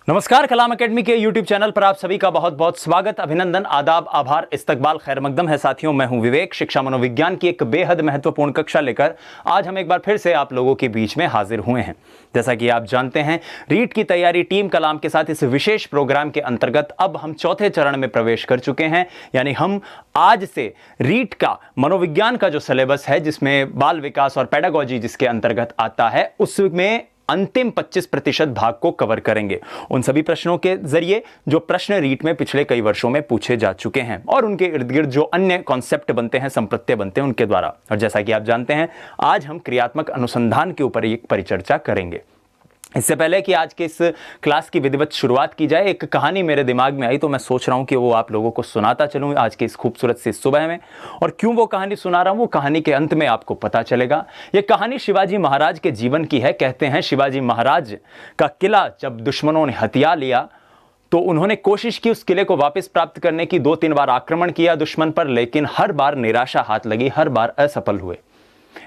नमस्कार। कलाम एकेडमी के YouTube channel पर आप सभी का बहुत बहुत स्वागत, अभिनंदन, आदाब, आभार, इस्तकबाल, खैर मकदम है। साथियों, मैं हूं विवेक। शिक्षा मनोविज्ञान की एक बेहद महत्वपूर्ण कक्षा लेकर आज हम एक बार फिर से आप लोगों के बीच में हाजिर हुए हैं। जैसा कि आप जानते हैं, रीट की तैयारी टीम कलाम के साथ इस विशेष प्रोग्राम के अंतर्गत अब हम चौथे चरण में प्रवेश कर चुके हैं। यानी हम आज से रीट का मनोविज्ञान का जो सिलेबस है, जिसमें बाल विकास और पेडागोजी जिसके अंतर्गत आता है, उसमें अंतिम 25% भाग को कवर करेंगे। उन सभी प्रश्नों के जरिए जो प्रश्न रीट में पिछले कई वर्षों में पूछे जा चुके हैं और उनके इर्द गिर्द जो अन्य कॉन्सेप्ट बनते हैं, संप्रत्यय बनते हैं, उनके द्वारा। और जैसा कि आप जानते हैं, आज हम क्रियात्मक अनुसंधान के ऊपर एक परिचर्चा करेंगे। इससे पहले कि आज के इस क्लास की विधिवत शुरुआत की जाए, एक कहानी मेरे दिमाग में आई तो मैं सोच रहा हूं कि वो आप लोगों को सुनाता चलूं आज के इस खूबसूरत सी सुबह में। और क्यों वो कहानी सुना रहा हूं, वो कहानी के अंत में आपको पता चलेगा। ये कहानी शिवाजी महाराज के जीवन की है। कहते हैं शिवाजी महाराज का किला जब दुश्मनों ने हथिया लिया तो उन्होंने कोशिश की उस किले को वापस प्राप्त करने की। 2-3 बार आक्रमण किया दुश्मन पर, लेकिन हर बार निराशा हाथ लगी, हर बार असफल हुए।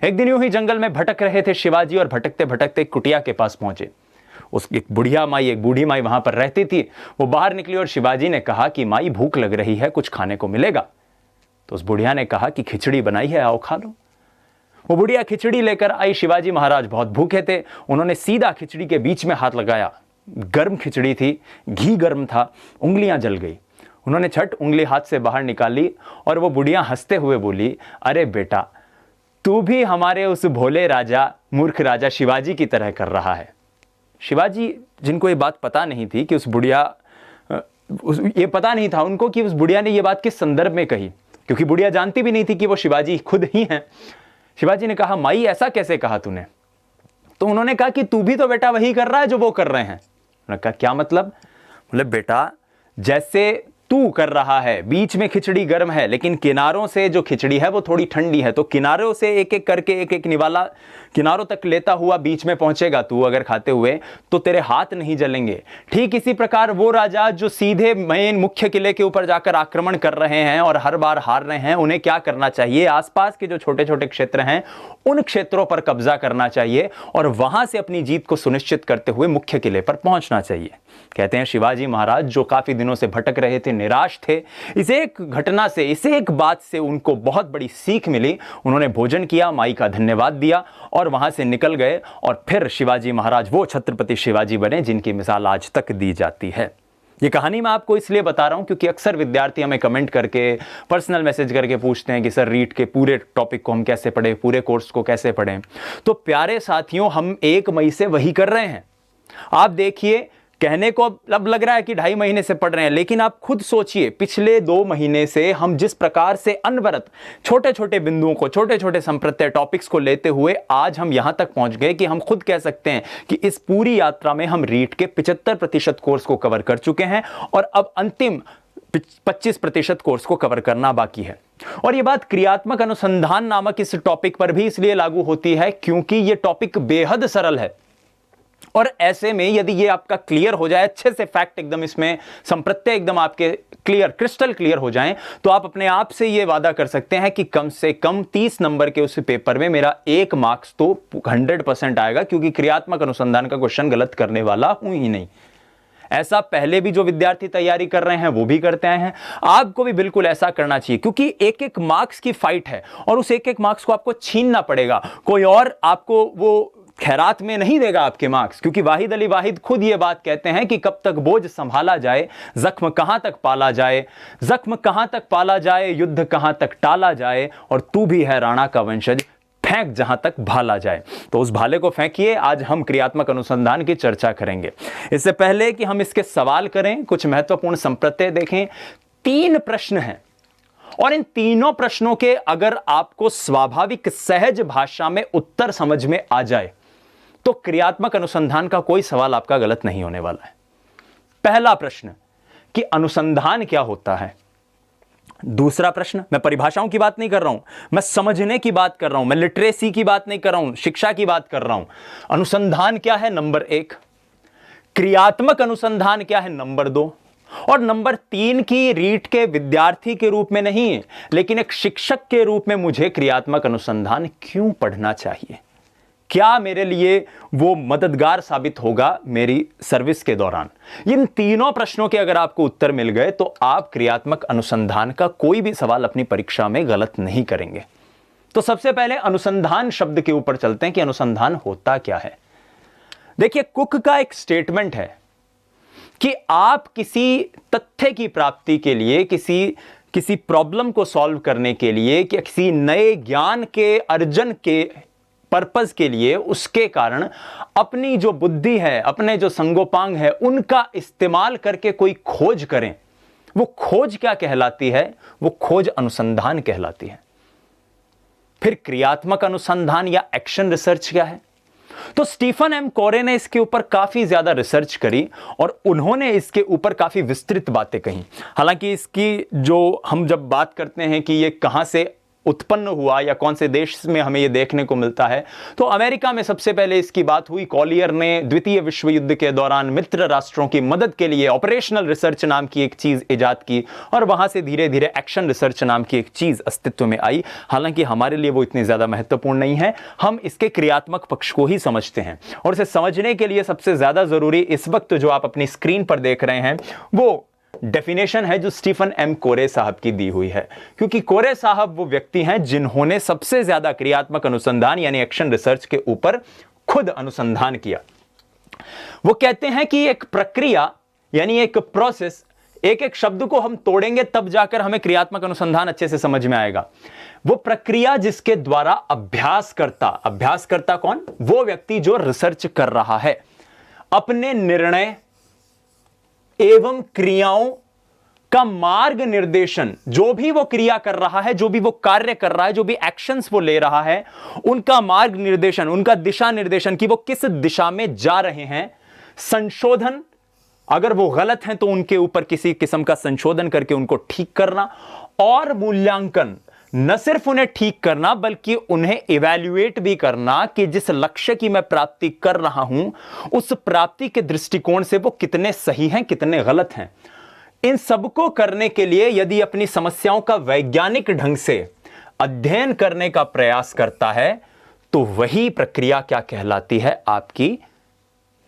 एक दिन यूं ही जंगल में भटक रहे थे शिवाजी और भटकते भटकते एक कुटिया के पास पहुंचे। उस एक बूढ़ी माई वहां पर रहती थी। वो बाहर निकली और शिवाजी ने कहा कि माई, भूख लग रही है, कुछ खाने को मिलेगा? तो उस बुढ़िया ने कहा कि खिचड़ी बनाई है, आओ खा लो। वो बुढ़िया खिचड़ी लेकर आई। शिवाजी महाराज बहुत भूखे थे। उन्होंने सीधा खिचड़ी के बीच में हाथ लगाया। गर्म खिचड़ी थी, घी गर्म था, उंगलियां जल गई। उन्होंने झट उंगली हाथ से बाहर निकाली और वो बुढ़िया हंसते हुए बोली, अरे बेटा, तू भी हमारे उस भोले राजा, मूर्ख राजा शिवाजी की तरह कर रहा है। शिवाजी, जिनको ये बात पता नहीं थी कि ये पता नहीं था उनको कि उस बुढ़िया ने ये बात किस संदर्भ में कही, क्योंकि बुढ़िया जानती भी नहीं थी कि वो शिवाजी खुद ही हैं। शिवाजी ने कहा, माई, ऐसा कैसे कहा तूने? तो उन्होंने कहा कि तू भी तो बेटा वही कर रहा है जो वो कर रहे हैं। उन्होंने कहा, क्या मतलब? बोले, बेटा, जैसे तू कर रहा है, बीच में खिचड़ी गर्म है, लेकिन किनारों से जो खिचड़ी है वो थोड़ी ठंडी है, तो किनारों से एक एक करके एक निवाला किनारों तक लेता हुआ बीच में पहुंचेगा तू अगर खाते हुए, तो तेरे हाथ नहीं जलेंगे। ठीक इसी प्रकार वो राजा जो सीधे मेन मुख्य किले के ऊपर जाकर आक्रमण कर रहे हैं और हर बार हार रहे हैं, उन्हें क्या करना चाहिए? आसपास के जो छोटे छोटे क्षेत्र हैं, उन क्षेत्रों पर कब्जा करना चाहिए और वहां से अपनी जीत को सुनिश्चित करते हुए मुख्य किले पर पहुंचना चाहिए। कहते हैं शिवाजी महाराज, जो काफी दिनों से भटक रहे थे, निराश थे, इस एक घटना से, इस एक बात से उनको बहुत बड़ी सीख मिली। उन्होंने भोजन किया, माई का धन्यवाद दिया और वहां से निकल गए। और फिर शिवाजी महाराज वो छत्रपति शिवाजी बने जिनकी मिसाल आज तक दी जाती है। ये कहानी मैं आपको इसलिए बता रहा हूं क्योंकि अक्सर विद्यार्थी हमें कमेंट करके, पर्सनल मैसेज करके पूछते हैं कि सर, रीट के पूरे टॉपिक को हम कैसे पढ़ें, पूरे कोर्स को कैसे पढ़ें। तो प्यारे साथियों, हम 1 मई से वही कर रहे हैं। आप देखिए, कहने को अब लग रहा है कि 2.5 महीने से पढ़ रहे हैं, लेकिन आप खुद सोचिए, पिछले 2 महीने से हम जिस प्रकार से अनवरत छोटे छोटे बिंदुओं को, छोटे छोटे संप्रत्यय टॉपिक्स को लेते हुए आज हम यहां तक पहुंच गए कि हम खुद कह सकते हैं कि इस पूरी यात्रा में हम रीट के 75% कोर्स को कवर कर चुके हैं और अब अंतिम 25% कोर्स को कवर करना बाकी है। और यह बात क्रियात्मक अनुसंधान नामक इस टॉपिक पर भी इसलिए लागू होती है क्योंकि यह टॉपिक बेहद सरल है। और ऐसे में यदि ये आपका क्लियर हो जाए, अच्छे से फैक्ट एकदम, इसमें संप्रत्यय एकदम आपके क्लियर, क्रिस्टल क्लियर हो जाएं, तो आप अपने आप से ये वादा कर सकते हैं कि कम से कम 30 नंबर के उस पेपर में मेरा 1 मार्क्स तो 100% आएगा, क्योंकि क्रियात्मक अनुसंधान का क्वेश्चन गलत करने वाला हूं ही नहीं। ऐसा पहले भी जो विद्यार्थी तैयारी कर रहे हैं वो भी करते आए हैं। आपको भी बिल्कुल ऐसा करना चाहिए, क्योंकि 1-1 मार्क्स की फाइट है और उस 1-1 मार्क्स को आपको छीनना पड़ेगा। कोई और आपको वो खैरात में नहीं देगा आपके मार्क्स, क्योंकि वाहिद अली वाहिद खुद ये बात कहते हैं कि कब तक बोझ संभाला जाए, जख्म कहां तक पाला जाए, जख्म कहां तक पाला जाए, युद्ध कहां तक टाला जाए, और तू भी है राणा का वंशज, फेंक जहां तक भाला जाए। तो उस भाले को फेंकिए। आज हम क्रियात्मक अनुसंधान की चर्चा करेंगे। इससे पहले कि हम इसके सवाल करें, कुछ महत्वपूर्ण संप्रत्यय देखें। 3 प्रश्न हैं और इन तीनों प्रश्नों के अगर आपको स्वाभाविक सहज भाषा में उत्तर समझ में आ जाए तो क्रियात्मक अनुसंधान का कोई सवाल आपका गलत नहीं होने वाला है। पहला प्रश्न कि अनुसंधान क्या होता है। दूसरा प्रश्न, मैं परिभाषाओं की बात नहीं कर रहा हूं, मैं समझने की बात कर रहा हूं, मैं लिटरेसी की बात नहीं कर रहा हूं, शिक्षा की बात कर रहा हूं। अनुसंधान क्या है, नंबर 1। क्रियात्मक अनुसंधान क्या है, नंबर 2। और नंबर 3 की रीट के विद्यार्थी के रूप में नहीं, लेकिन एक शिक्षक के रूप में मुझे क्रियात्मक अनुसंधान क्यों पढ़ना चाहिए, क्या मेरे लिए वो मददगार साबित होगा मेरी सर्विस के दौरान? इन तीनों प्रश्नों के अगर आपको उत्तर मिल गए तो आप क्रियात्मक अनुसंधान का कोई भी सवाल अपनी परीक्षा में गलत नहीं करेंगे। तो सबसे पहले अनुसंधान शब्द के ऊपर चलते हैं कि अनुसंधान होता क्या है। देखिए, कुक का एक स्टेटमेंट है कि आप किसी तथ्य की प्राप्ति के लिए, किसी प्रॉब्लम को सॉल्व करने के लिए, कि किसी नए ज्ञान के अर्जन के पर्पस के लिए, उसके कारण अपनी जो बुद्धि है, अपने जो संगोपांग है, उनका इस्तेमाल करके कोई खोज करें। वो खोज क्या कहलाती है? वो खोज अनुसंधान कहलाती है। फिर क्रियात्मक अनुसंधान या एक्शन रिसर्च क्या है? तो स्टीफन एम कोरे ने इसके ऊपर काफी ज्यादा रिसर्च करी और उन्होंने इसके ऊपर काफी विस्तृत बातें कही। हालांकि इसकी जो हम जब बात करते हैं कि ये कहां से उत्पन्न हुआ या कौन से देश में हमें ये देखने को मिलता है, तो अमेरिका में सबसे पहले इसकी बात हुई। कॉलियर ने द्वितीय विश्व युद्ध के दौरान मित्र राष्ट्रों की मदद के लिए ऑपरेशनल रिसर्च नाम की एक चीज इजाद की और वहां से धीरे धीरे एक्शन रिसर्च नाम की एक चीज अस्तित्व में आई। हालांकि हमारे लिए वो इतनी ज्यादा महत्वपूर्ण नहीं है, हम इसके क्रियात्मक पक्ष को ही समझते हैं। और इसे समझने के लिए सबसे ज्यादा जरूरी इस वक्त जो आप अपनी स्क्रीन पर देख रहे हैं वो डेफिनेशन है जो स्टीफन एम कोरे साहब की दी हुई है, क्योंकि कोरे साहब वो व्यक्ति हैं जिन्होंने सबसे ज्यादा क्रियात्मक अनुसंधान यानी एक्शन रिसर्च के ऊपर खुद अनुसंधान किया। वो कहते हैं कि एक प्रक्रिया यानी एक प्रोसेस, एक एक शब्द को हम तोड़ेंगे तब जाकर हमें क्रियात्मक अनुसंधान अच्छे से समझ में आएगा। वो प्रक्रिया जिसके द्वारा अभ्यासकर्ता कौन? वो व्यक्ति जो रिसर्च कर रहा है, अपने निर्णय एवं क्रियाओं का मार्ग निर्देशन, जो भी वो क्रिया कर रहा है, जो भी वो कार्य कर रहा है, जो भी एक्शंस वो ले रहा है, उनका मार्ग निर्देशन, उनका दिशा निर्देशन कि वो किस दिशा में जा रहे हैं, संशोधन, अगर वो गलत हैं तो उनके ऊपर किसी किस्म का संशोधन करके उनको ठीक करना, और मूल्यांकन, न सिर्फ उन्हें ठीक करना बल्कि उन्हें इवैल्यूएट भी करना कि जिस लक्ष्य की मैं प्राप्ति कर रहा हूं उस प्राप्ति के दृष्टिकोण से वो कितने सही हैं, कितने गलत हैं। इन सबको करने के लिए यदि अपनी समस्याओं का वैज्ञानिक ढंग से अध्ययन करने का प्रयास करता है तो वही प्रक्रिया क्या कहलाती है? आपकी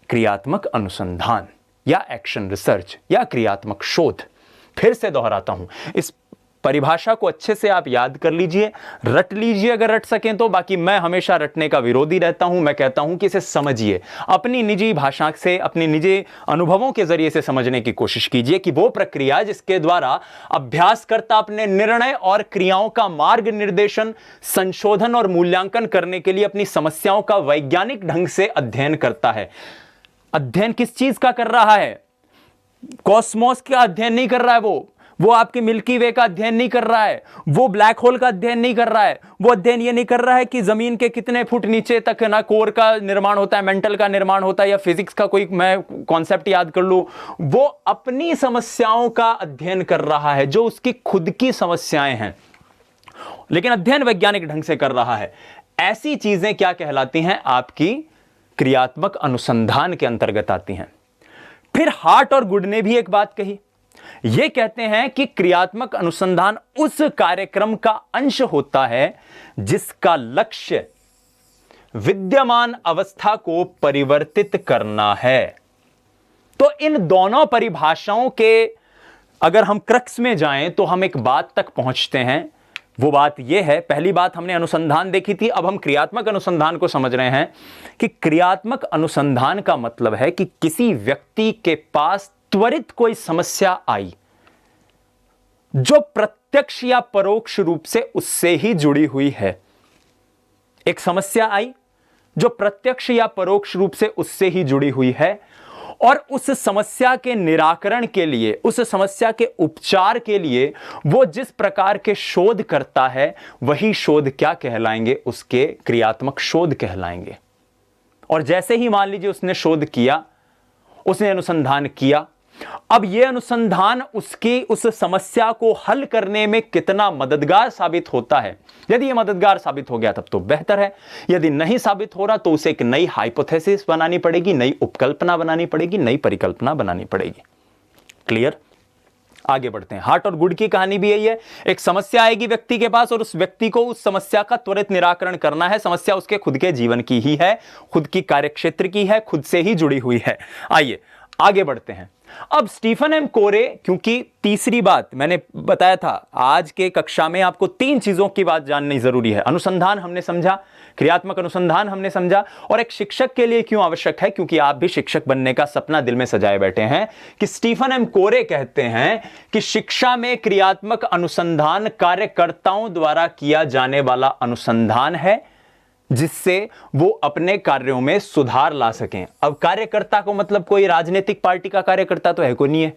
क्रियात्मक अनुसंधान या एक्शन रिसर्च या क्रियात्मक शोध। फिर से दोहराता हूं, इस परिभाषा को अच्छे से आप याद कर लीजिए, रट लीजिए अगर रट सकें तो। बाकी मैं हमेशा रटने का विरोधी रहता हूं। मैं कहता हूं कि इसे समझिए, अपनी निजी भाषा से, अपनी निजी अनुभवों के जरिए से समझने की कोशिश कीजिए कि वो प्रक्रिया जिसके द्वारा अभ्यासकर्ता अपने निर्णय और क्रियाओं का मार्ग निर्देशन, संशोधन और मूल्यांकन करने के लिए अपनी समस्याओं का वैज्ञानिक ढंग से अध्ययन करता है। अध्ययन किस चीज का कर रहा है? कॉस्मोस का अध्ययन नहीं कर रहा है, वो आपके मिल्की वे का अध्ययन नहीं कर रहा है, वो ब्लैक होल का अध्ययन नहीं कर रहा है, वो अध्ययन ये नहीं कर रहा है कि जमीन के कितने फुट नीचे तक ना कोर का निर्माण होता है, मेंटल का निर्माण होता है, या फिजिक्स का कोई मैं कॉन्सेप्ट याद कर लूं। वो अपनी समस्याओं का अध्ययन कर रहा है, जो उसकी खुद की समस्याएं हैं, लेकिन अध्ययन वैज्ञानिक ढंग से कर रहा है। ऐसी चीजें क्या कहलाती हैं? आपकी क्रियात्मक अनुसंधान के अंतर्गत आती हैं। फिर हार्ट और गुड ने भी एक बात कही। यह कहते हैं कि क्रियात्मक अनुसंधान उस कार्यक्रम का अंश होता है जिसका लक्ष्य विद्यमान अवस्था को परिवर्तित करना है। तो इन दोनों परिभाषाओं के अगर हम क्रक्स में जाएं तो हम एक बात तक पहुंचते हैं। वो बात यह है, पहली बात हमने अनुसंधान देखी थी, अब हम क्रियात्मक अनुसंधान को समझ रहे हैं कि क्रियात्मक अनुसंधान का मतलब है कि किसी व्यक्ति के पास त्वरित कोई समस्या आई जो प्रत्यक्ष या परोक्ष रूप से उससे ही जुड़ी हुई है। एक समस्या आई जो प्रत्यक्ष या परोक्ष रूप से उससे ही जुड़ी हुई है, और उस समस्या के निराकरण के लिए, उस समस्या के उपचार के लिए वो जिस प्रकार के शोध करता है वही शोध क्या कहलाएंगे? उसके क्रियात्मक शोध कहलाएंगे। और जैसे ही मान लीजिए उसने शोध किया, उसने अनुसंधान किया, अब यह अनुसंधान उसकी उस समस्या को हल करने में कितना मददगार साबित होता है। यदि यह मददगार साबित हो गया तब तो बेहतर है, यदि नहीं साबित हो रहा तो उसे एक नई हाइपोथेसिस बनानी पड़ेगी, नई उपकल्पना बनानी पड़ेगी, नई परिकल्पना बनानी पड़ेगी। क्लियर? आगे बढ़ते हैं। हार्ट और गुड की कहानी भी यही है। एक समस्या आएगी व्यक्ति के पास और उस व्यक्ति को उस समस्या का त्वरित निराकरण करना है। समस्या उसके खुद के जीवन की ही है, खुद की कार्यक्षेत्र की है, खुद से ही जुड़ी हुई है। आइए आगे बढ़ते हैं। अब स्टीफन एम कोरे, क्योंकि तीसरी बात मैंने बताया था, आज के कक्षा में आपको 3 चीजों की बात जाननी जरूरी है। अनुसंधान हमने समझा, क्रियात्मक अनुसंधान हमने समझा, और एक शिक्षक के लिए क्यों आवश्यक है, क्योंकि आप भी शिक्षक बनने का सपना दिल में सजाए बैठे हैं। कि स्टीफन एम कोरे कहते हैं कि शिक्षा में क्रियात्मक अनुसंधान कार्यकर्ताओं द्वारा किया जाने वाला अनुसंधान है, जिससे वो अपने कार्यों में सुधार ला सकें। अब कार्यकर्ता को मतलब कोई राजनीतिक पार्टी का कार्यकर्ता तो है कोई नहीं है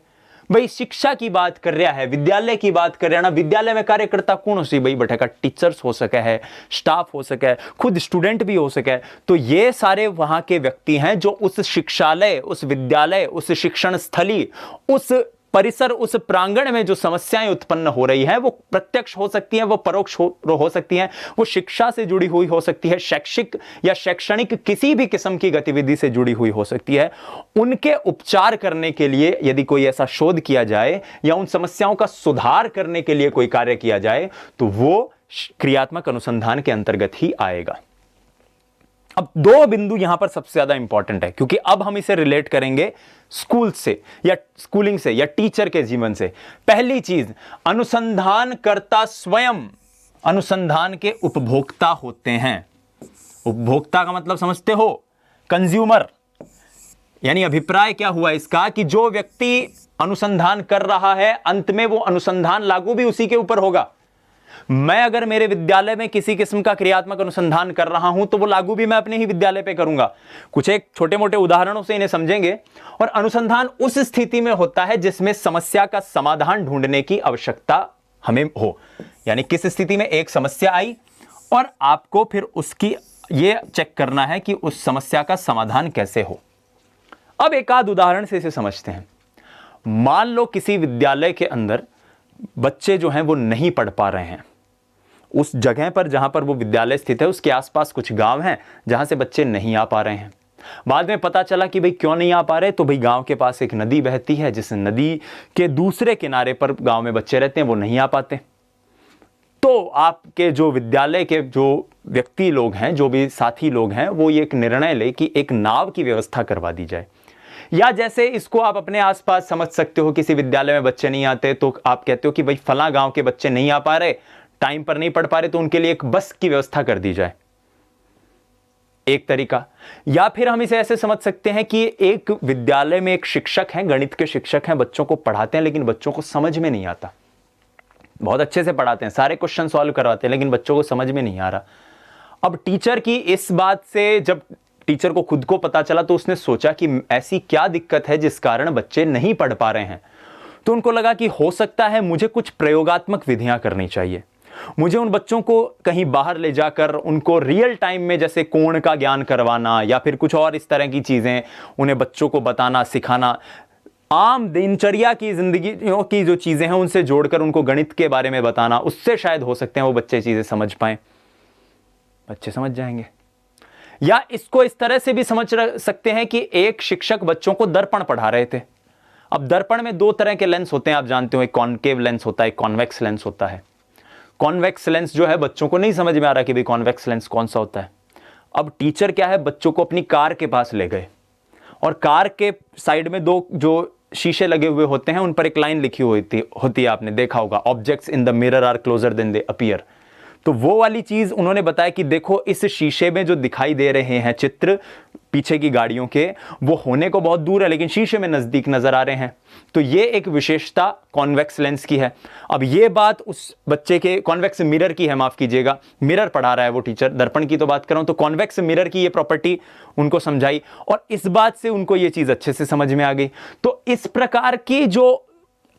भाई, शिक्षा की बात कर रहा है, विद्यालय की बात कर रहा है ना। विद्यालय में कार्यकर्ता कौन हो सी भाई बैठेगा, टीचर्स हो सके है, स्टाफ हो सके, खुद स्टूडेंट भी हो सके। तो ये सारे वहां के व्यक्ति हैं जो उस शिक्षालय, उस विद्यालय, उस शिक्षण स्थली, उस परिसर, उस प्रांगण में जो समस्याएं उत्पन्न हो रही हैं वो प्रत्यक्ष हो सकती हैं, वो परोक्ष हो सकती हैं, वो शिक्षा से जुड़ी हुई हो सकती है, शैक्षिक या शैक्षणिक किसी भी किस्म की गतिविधि से जुड़ी हुई हो सकती है। उनके उपचार करने के लिए यदि कोई ऐसा शोध किया जाए या उन समस्याओं का सुधार करने के लिए कोई कार्य किया जाए तो वो क्रियात्मक अनुसंधान के अंतर्गत ही आएगा। अब 2 बिंदु यहां पर सबसे ज्यादा इंपॉर्टेंट है, क्योंकि अब हम इसे रिलेट करेंगे स्कूल से या स्कूलिंग से या टीचर के जीवन से। पहली चीज, अनुसंधानकर्ता स्वयं अनुसंधान के उपभोक्ता होते हैं। उपभोक्ता का मतलब समझते हो, कंज्यूमर, यानी अभिप्राय क्या हुआ इसका कि जो व्यक्ति अनुसंधान कर रहा है अंत में वो अनुसंधान लागू भी उसी के ऊपर होगा। मैं अगर मेरे विद्यालय में किसी किस्म का क्रियात्मक अनुसंधान कर रहा हूं तो वो लागू भी मैं अपने ही विद्यालय पे करूंगा। कुछ एक छोटे मोटे उदाहरणों से इन्हें समझेंगे। और अनुसंधान उस स्थिति में होता है जिसमें समस्या का समाधान ढूंढने की आवश्यकता हमें हो। यानी किस स्थिति में एक समस्या आई और आपको फिर उसकी ये चेक करना है कि उस समस्या का समाधान कैसे हो। अब एक आध उदाहरण से इसे समझते हैं। मान लो किसी विद्यालय के अंदर बच्चे जो हैं वो नहीं पढ़ पा रहे हैं। उस जगह पर जहां पर वो विद्यालय स्थित है उसके आसपास कुछ गांव हैं जहां से बच्चे नहीं आ पा रहे हैं। बाद में पता चला कि भाई क्यों नहीं आ पा रहे, तो भाई गांव के पास एक नदी बहती है, जिस नदी के दूसरे किनारे पर गांव में बच्चे रहते हैं, वो नहीं आ पाते। तो आपके जो विद्यालय के जो व्यक्ति लोग हैं, जो भी साथी लोग हैं, वो ये एक निर्णय ले कि एक नाव की व्यवस्था करवा दी जाए। या जैसे इसको आप अपने आसपास समझ सकते हो, किसी विद्यालय में बच्चे नहीं आते तो आप कहते हो कि भाई फला गांव के बच्चे नहीं आ पा रहे, टाइम पर नहीं पढ़ पा रहे, तो उनके लिए एक बस की व्यवस्था कर दी जाए, एक तरीका। या फिर हम इसे ऐसे समझ सकते हैं कि एक विद्यालय में एक शिक्षक हैं, गणित के शिक्षक हैं, बच्चों को पढ़ाते हैं लेकिन बच्चों को समझ में नहीं आता। बहुत अच्छे से पढ़ाते हैं, सारे क्वेश्चन सॉल्व करवाते हैं, लेकिन बच्चों को समझ में नहीं आ रहा। अब टीचर की इस बात से जब टीचर को खुद को पता चला तो उसने सोचा कि ऐसी क्या दिक्कत है जिस कारण बच्चे नहीं पढ़ पा रहे हैं। तो उनको लगा कि हो सकता है मुझे कुछ प्रयोगात्मक विधियां करनी चाहिए। मुझे उन बच्चों को कहीं बाहर ले जाकर उनको रियल टाइम में जैसे कोण का ज्ञान करवाना या फिर कुछ और इस तरह की चीजें उन्हें बच्चों को बताना, सिखाना, आम दिनचर्या की जिंदगी की जो चीजें हैं उनसे जोड़कर उनको गणित के बारे में बताना, उससे शायद हो सकते हैं वो बच्चे चीजें समझ पाए। बच्चे समझ जाएंगे। या इसको इस तरह से भी समझ सकते हैं कि एक शिक्षक बच्चों को दर्पण पढ़ा रहे थे। अब दर्पण में 2 तरह के लेंस होते हैं, आप जानते हो, एक कॉनकेव लेंस होता है, एक कॉन्वेक्स लेंस होता है। कॉन्वेक्स लेंस जो है बच्चों को नहीं समझ में आ रहा कि भाई कॉन्वेक्स लेंस कौन सा होता है। अब टीचर क्या है, बच्चों को अपनी कार के पास ले गए और कार के साइड में 2 जो शीशे लगे हुए होते हैं उन पर एक लाइन लिखी होती है, आपने देखा होगा, objects in the mirror are closer than they appear. तो वो वाली चीज उन्होंने बताया कि देखो इस शीशे में जो दिखाई दे रहे हैं चित्र पीछे की गाड़ियों के, वो होने को बहुत दूर है लेकिन शीशे में नजदीक नजर आ रहे हैं। तो ये एक विशेषता कॉन्वेक्स लेंस की है। अब ये बात उस बच्चे के कॉन्वेक्स मिरर की है, माफ कीजिएगा, मिरर पढ़ा रहा है वो टीचर, दर्पण की तो बात कर रहा हूं। तो कॉन्वेक्स मिरर की ये प्रॉपर्टी उनको समझाई और इस बात से उनको ये चीज अच्छे से समझ में आ गई। तो इस प्रकार की जो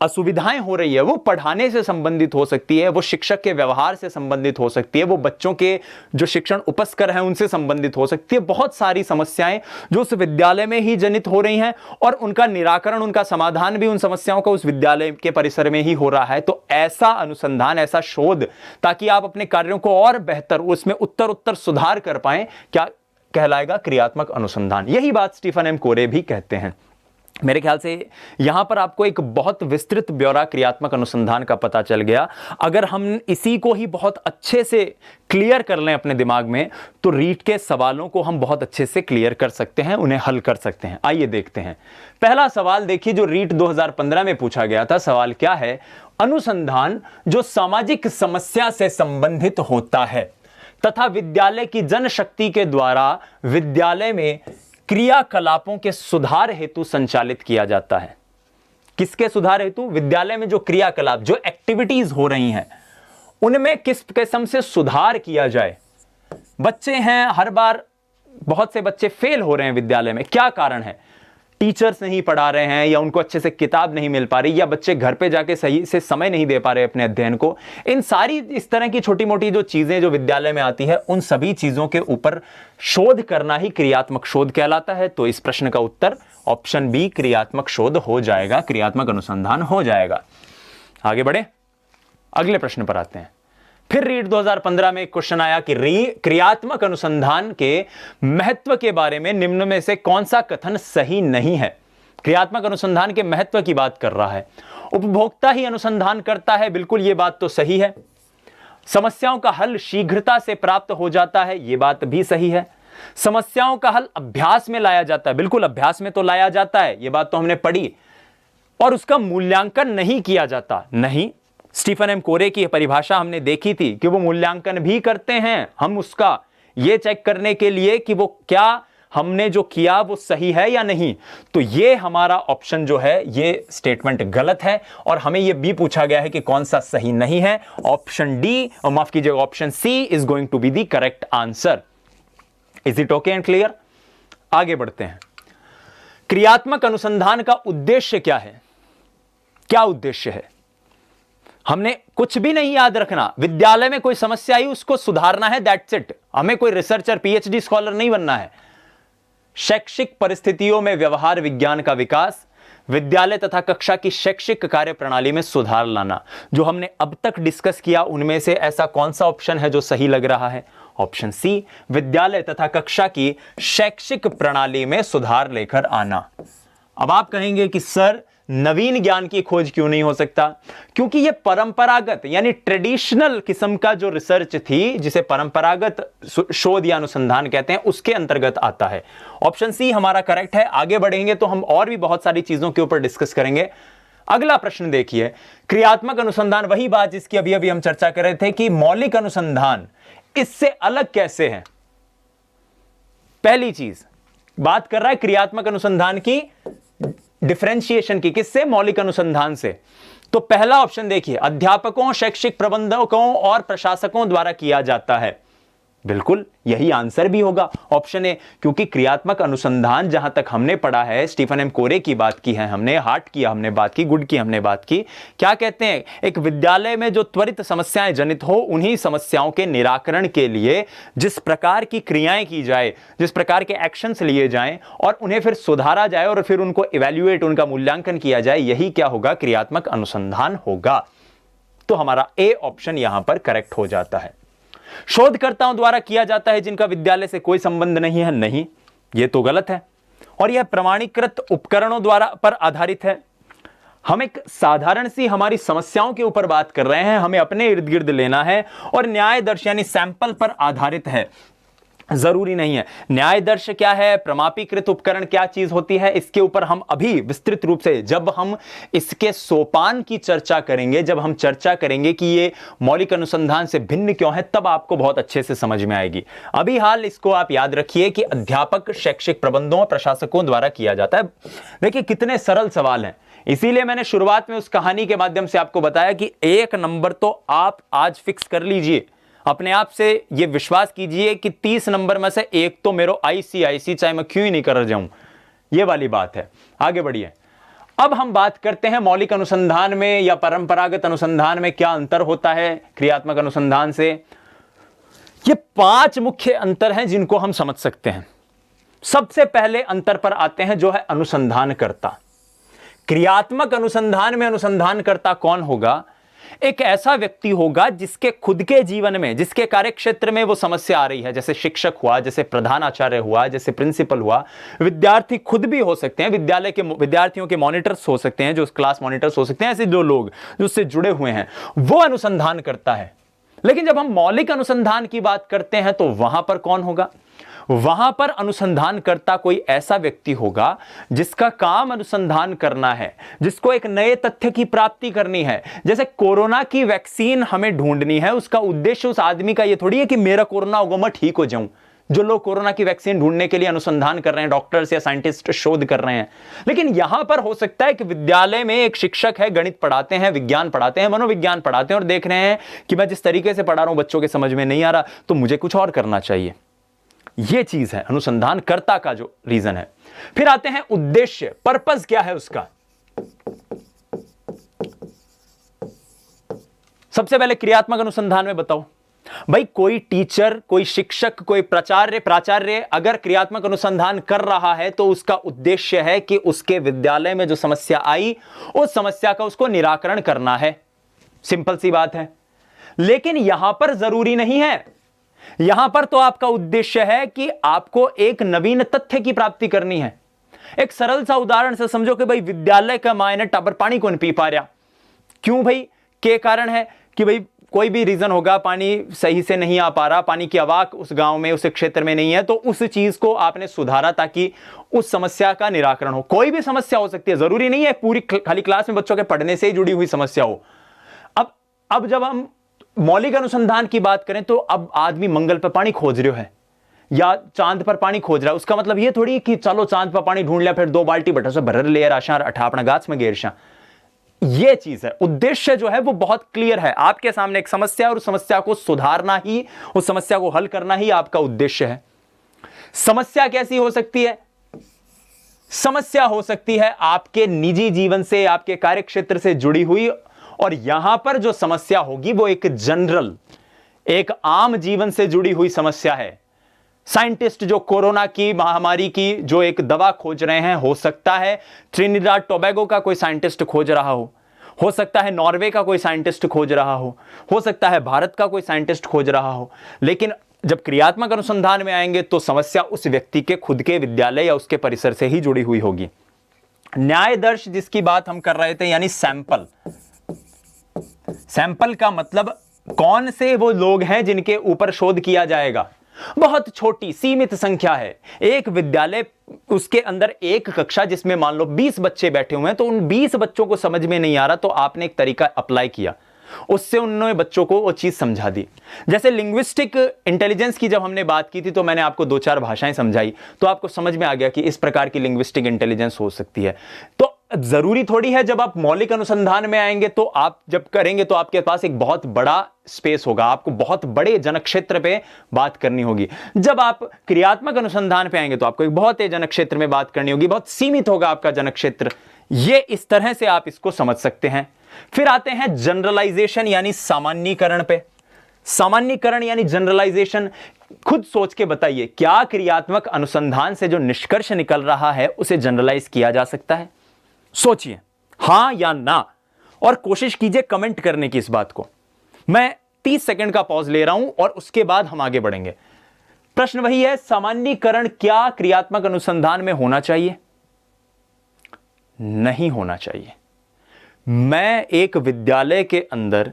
असुविधाएं हो रही है वो पढ़ाने से संबंधित हो सकती है, वो शिक्षक के व्यवहार से संबंधित हो सकती है, वो बच्चों के जो शिक्षण उपस्कर हैं उनसे संबंधित हो सकती है। बहुत सारी समस्याएं जो उस विद्यालय में ही जनित हो रही हैं और उनका निराकरण, उनका समाधान भी उन समस्याओं का उस विद्यालय के परिसर में ही हो रहा है। तो ऐसा अनुसंधान, ऐसा शोध, ताकि आप अपने कार्यों को और बेहतर, उसमें उत्तर सुधार कर पाएं, क्या कहलाएगा, क्रियात्मक अनुसंधान। यही बात स्टीफन एम कोरे भी कहते हैं। मेरे ख्याल से यहां पर आपको एक बहुत विस्तृत ब्यौरा क्रियात्मक अनुसंधान का पता चल गया। अगर हम इसी को ही बहुत अच्छे से क्लियर कर लें अपने दिमाग में, तो रीट के सवालों को हम बहुत अच्छे से क्लियर कर सकते हैं, उन्हें हल कर सकते हैं। आइए देखते हैं। पहला सवाल देखिए जो रीट 2015 में पूछा गया था। सवाल क्या है? अनुसंधान जो सामाजिक समस्या से संबंधित होता है तथा विद्यालय की जनशक्ति के द्वारा विद्यालय में क्रियाकलापों के सुधार हेतु संचालित किया जाता है। किसके सुधार हेतु? विद्यालय में जो क्रियाकलाप, जो एक्टिविटीज हो रही हैं, उनमें किस किस्म से सुधार किया जाए। बच्चे हैं, हर बार बहुत से बच्चे फेल हो रहे हैं विद्यालय में। क्या कारण है? टीचर्स नहीं पढ़ा रहे हैं, या उनको अच्छे से किताब नहीं मिल पा रही, या बच्चे घर पे जाके सही से समय नहीं दे पा रहे अपने अध्ययन को। इन सारी इस तरह की छोटी मोटी जो चीजें जो विद्यालय में आती है, उन सभी चीजों के ऊपर शोध करना ही क्रियात्मक शोध कहलाता है। तो इस प्रश्न का उत्तर ऑप्शन बी क्रियात्मक शोध हो जाएगा, क्रियात्मक अनुसंधान हो जाएगा। आगे बढ़े, अगले प्रश्न पर आते हैं। फिर रीट 2015 में एक क्वेश्चन आया कि क्रियात्मक अनुसंधान के महत्व के बारे में निम्न में से कौन सा कथन सही नहीं है? क्रियात्मक अनुसंधान के महत्व की बात कर रहा है। उपभोक्ता ही अनुसंधान करता है, बिल्कुल ये बात तो सही है। समस्याओं का हल शीघ्रता से प्राप्त हो जाता है, यह बात भी सही है। समस्याओं का हल अभ्यास में लाया जाता है, बिल्कुल अभ्यास में तो लाया जाता है, यह बात तो हमने पढ़ी। और उसका मूल्यांकन नहीं किया जाता, नहीं। स्टीफन एम कोरे की परिभाषा हमने देखी थी कि वो मूल्यांकन भी करते हैं, हम उसका ये चेक करने के लिए कि वो क्या हमने जो किया वो सही है या नहीं। तो ये हमारा ऑप्शन जो है, ये स्टेटमेंट गलत है, और हमें ये भी पूछा गया है कि कौन सा सही नहीं है। ऑप्शन डी, और माफ कीजिएगा option C is going to be the correct answer. Is it okay and clear? आगे बढ़ते हैं। क्रियात्मक अनुसंधान का उद्देश्य क्या है? क्या उद्देश्य है? हमने कुछ भी नहीं याद रखना। विद्यालय में कोई समस्या आई, उसको सुधारना है, दैट्स इट। हमें कोई रिसर्चर, पीएचडी स्कॉलर नहीं बनना है। शैक्षिक परिस्थितियों में व्यवहार विज्ञान का विकास, विद्यालय तथा कक्षा की शैक्षिक कार्य प्रणाली में सुधार लाना। जो हमने अब तक डिस्कस किया, उनमें से ऐसा कौन सा ऑप्शन है जो सही लग रहा है? ऑप्शन सी, विद्यालय तथा कक्षा की शैक्षिक प्रणाली में सुधार लेकर आना। अब आप कहेंगे कि सर नवीन ज्ञान की खोज क्यों नहीं हो सकता? क्योंकि यह परंपरागत यानी ट्रेडिशनल किस्म का जो रिसर्च थी, जिसे परंपरागत शोध या अनुसंधान कहते हैं, उसके अंतर्गत आता है। ऑप्शन सी हमारा करेक्ट है। आगे बढ़ेंगे तो हम और भी बहुत सारी चीजों के ऊपर डिस्कस करेंगे। अगला प्रश्न देखिए, क्रियात्मक अनुसंधान, वही बात जिसकी अभी अभी हम चर्चा कर रहे थे कि मौलिक अनुसंधान इससे अलग कैसे है। पहली चीज बात कर रहा है क्रियात्मक अनुसंधान की डिफरेंशिएशन की, किससे? मौलिक अनुसंधान से। तो पहला ऑप्शन देखिए, अध्यापकों, शैक्षिक प्रबंधकों और प्रशासकों द्वारा किया जाता है। बिल्कुल यही आंसर भी होगा, ऑप्शन ए। क्योंकि क्रियात्मक अनुसंधान जहां तक हमने पढ़ा है, स्टीफन एम कोरे की बात की है हमने, हार्ट की हमने बात की, गुड की हमने बात की। क्या कहते हैं? एक विद्यालय में जो त्वरित समस्याएं जनित हो, उन्हीं समस्याओं के निराकरण के लिए जिस प्रकार की क्रियाएं की जाए, जिस प्रकार के एक्शंस लिए जाएं और उन्हें फिर सुधारा जाए और फिर उनको इवैल्यूएट, उनका मूल्यांकन किया जाए, यही क्या होगा? क्रियात्मक अनुसंधान होगा। तो हमारा ए ऑप्शन यहां पर करेक्ट हो जाता है। शोधकर्ताओं द्वारा किया जाता है जिनका विद्यालय से कोई संबंध नहीं है, नहीं, यह तो गलत है। और यह प्रमाणीकृत उपकरणों द्वारा पर आधारित है। हम एक साधारण सी हमारी समस्याओं के ऊपर बात कर रहे हैं, हमें अपने इर्द गिर्द लेना है, और न्यायदर्श यानी सैंपल पर आधारित है। जरूरी नहीं है। न्यायदर्श क्या है, प्रमापीकृत उपकरण क्या चीज होती है, इसके ऊपर हम अभी विस्तृत रूप से जब हम इसके सोपान की चर्चा करेंगे, जब हम चर्चा करेंगे कि ये मौलिक अनुसंधान से भिन्न क्यों है, तब आपको बहुत अच्छे से समझ में आएगी। अभी हाल इसको आप याद रखिए कि अध्यापक शैक्षिक प्रबंधों और प्रशासकों द्वारा किया जाता है। देखिए कितने सरल सवाल हैं, इसीलिए मैंने शुरुआत में उस कहानी के माध्यम से आपको बताया कि 1 नंबर तो आप आज फिक्स कर लीजिए, अपने आप से ये विश्वास कीजिए कि 30 नंबर में से 1 तो मेरे आईसी चाहे मैं क्यों ही नहीं कर जाऊं, ये वाली बात है। आगे बढ़िए। अब हम बात करते हैं मौलिक अनुसंधान में या परंपरागत अनुसंधान में क्या अंतर होता है क्रियात्मक अनुसंधान से। ये 5 मुख्य अंतर हैं जिनको हम समझ सकते हैं। सबसे पहले अंतर पर आते हैं जो है अनुसंधानकर्ता। क्रियात्मक अनुसंधान में अनुसंधानकर्ता कौन होगा? एक ऐसा व्यक्ति होगा जिसके खुद के जीवन में, जिसके कार्यक्षेत्र में वो समस्या आ रही है, जैसे शिक्षक हुआ, जैसे प्रधानाचार्य हुआ, जैसे प्रिंसिपल हुआ, विद्यार्थी खुद भी हो सकते हैं, विद्यालय के विद्यार्थियों के मॉनिटर्स हो सकते हैं, जो क्लास मॉनिटर्स हो सकते हैं, ऐसे जो लोग जो उससे जुड़े हुए हैं, वो अनुसंधान करता है। लेकिन जब हम मौलिक अनुसंधान की बात करते हैं तो वहां पर कौन होगा? वहां पर अनुसंधान करता कोई ऐसा व्यक्ति होगा जिसका काम अनुसंधान करना है, जिसको एक नए तथ्य की प्राप्ति करनी है। जैसे कोरोना की वैक्सीन हमें ढूंढनी है, उसका उद्देश्य उस आदमी का यह थोड़ी है कि मेरा कोरोना होगा मैं ठीक हो जाऊं। जो लोग कोरोना की वैक्सीन ढूंढने के लिए अनुसंधान कर रहे हैं, डॉक्टर्स या साइंटिस्ट शोध कर रहे हैं। लेकिन यहां पर हो सकता है कि विद्यालय में एक शिक्षक है, गणित पढ़ाते हैं, विज्ञान पढ़ाते हैं, मनोविज्ञान पढ़ाते हैं, और देख रहे हैं कि मैं जिस तरीके से पढ़ा रहा हूं बच्चों के समझ में नहीं आ रहा, तो मुझे कुछ और करना चाहिए। यह चीज है अनुसंधानकर्ता का जो रीजन है। फिर आते हैं उद्देश्य, पर्पस क्या है उसका। सबसे पहले क्रियात्मक अनुसंधान में बताओ भाई, कोई टीचर, कोई शिक्षक, कोई प्राचार्य अगर क्रियात्मक अनुसंधान कर रहा है तो उसका उद्देश्य है कि उसके विद्यालय में जो समस्या आई उस समस्या का उसको निराकरण करना है। सिंपल सी बात है। लेकिन यहां पर जरूरी नहीं है। यहां पर तो आपका उद्देश्य है कि आपको एक नवीन तथ्य की प्राप्ति करनी है। एक सरल सा उदाहरण से समझो कि भाई विद्यालय का मायने टाबर पानी कौन पी पा रहा, क्यों भाई? के कारण है कि भाई कोई भी रीजन होगा, पानी सही से नहीं आ पा रहा, पानी की आवाक उस गांव में, उस क्षेत्र में नहीं है, तो उस चीज को आपने सुधारा ताकि उस समस्या का निराकरण हो। कोई भी समस्या हो सकती है, जरूरी नहीं है पूरी खाली क्लास में बच्चों के पढ़ने से ही जुड़ी हुई समस्या हो। अब जब हम मौलिक अनुसंधान की बात करें तो अब आदमी मंगल पर पानी खोज रहे है या चांद पर पानी खोज रहा है, उसका मतलब यह थोड़ी कि चलो चांद पर पानी ढूंढ लिया फिर 2 बाल्टी बटा से भर ले राशा अठा अपना गाछ में गेरशा। यह चीज है। उद्देश्य जो है वो बहुत क्लियर है। आपके सामने एक समस्या और उस समस्या को सुधारना ही, उस समस्या को हल करना ही आपका उद्देश्य है। समस्या कैसी हो सकती है? समस्या हो सकती है आपके निजी जीवन से, आपके कार्यक्षेत्र से जुड़ी हुई, और यहां पर जो समस्या होगी वो एक जनरल, एक आम जीवन से जुड़ी हुई समस्या है। साइंटिस्ट जो कोरोना की महामारी की जो एक दवा खोज रहे हैं, हो सकता है ट्रिनिडाद टोबैगो का कोई साइंटिस्ट खोज रहा हो सकता है नॉर्वे का कोई साइंटिस्ट खोज रहा हो सकता है भारत का कोई साइंटिस्ट खोज रहा हो। लेकिन जब क्रियात्मक अनुसंधान में आएंगे तो समस्या उस व्यक्ति के खुद के विद्यालय या उसके परिसर से ही जुड़ी हुई होगी। न्यायदर्श जिसकी बात हम कर रहे थे, यानी सैंपल का मतलब कौन से वो लोग हैं जिनके ऊपर शोध किया जाएगा। बहुत छोटी सीमित संख्या है। एक विद्यालय, उसके अंदर एक कक्षा जिसमें मान लो 20 बच्चे बैठे हुए हैं, तो उन 20 बच्चों को समझ में नहीं आ रहा तो आपने एक तरीका अप्लाई किया, उससे उन्होंने बच्चों को वो चीज समझा दी। जैसे लिंग्विस्टिक इंटेलिजेंस की जब हमने बात की थी तो मैंने आपको 2-4 भाषाएं समझाई, तो आपको समझ में आ गया कि इस प्रकार की लिंग्विस्टिक इंटेलिजेंस हो सकती है। तो जरूरी थोड़ी है जब आप मौलिक अनुसंधान में आएंगे तो आप जब करेंगे तो आपके पास एक बहुत बड़ा स्पेस होगा, आपको बहुत बड़े जनक्षेत्र पे बात करनी होगी। जब आप क्रियात्मक अनुसंधान पे आएंगे तो आपको एक बहुत ही जनक्षेत्र में बात करनी होगी, बहुत सीमित होगा आपका जनक्षेत्र। ये इस तरह से आप इसको समझ सकते हैं। फिर आते हैं जनरलाइजेशन यानी सामान्यीकरण पे। सामान्यीकरण यानी जनरलाइजेशन, खुद सोच के बताइए, क्या क्रियात्मक अनुसंधान से जो निष्कर्ष निकल रहा है उसे जनरलाइज किया जा सकता है? सोचिए हां या ना, और कोशिश कीजिए कमेंट करने की इस बात को। मैं 30 सेकंड का पॉज ले रहा हूं और उसके बाद हम आगे बढ़ेंगे। प्रश्न वही है, सामान्यीकरण क्या क्रियात्मक अनुसंधान में होना चाहिए? नहीं होना चाहिए। मैं एक विद्यालय के अंदर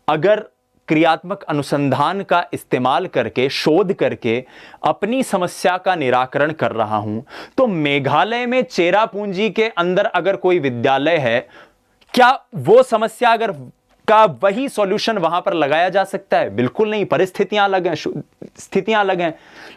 अगर क्रियात्मक अनुसंधान का इस्तेमाल करके, शोध करके अपनी समस्या का निराकरण कर रहा हूं, तो मेघालय में चेरापूंजी के अंदर अगर कोई विद्यालय है, क्या वो समस्या अगर का वही सॉल्यूशन वहां पर लगाया जा सकता है? बिल्कुल नहीं, परिस्थितियां अलग हैं, स्थितियां अलग हैं।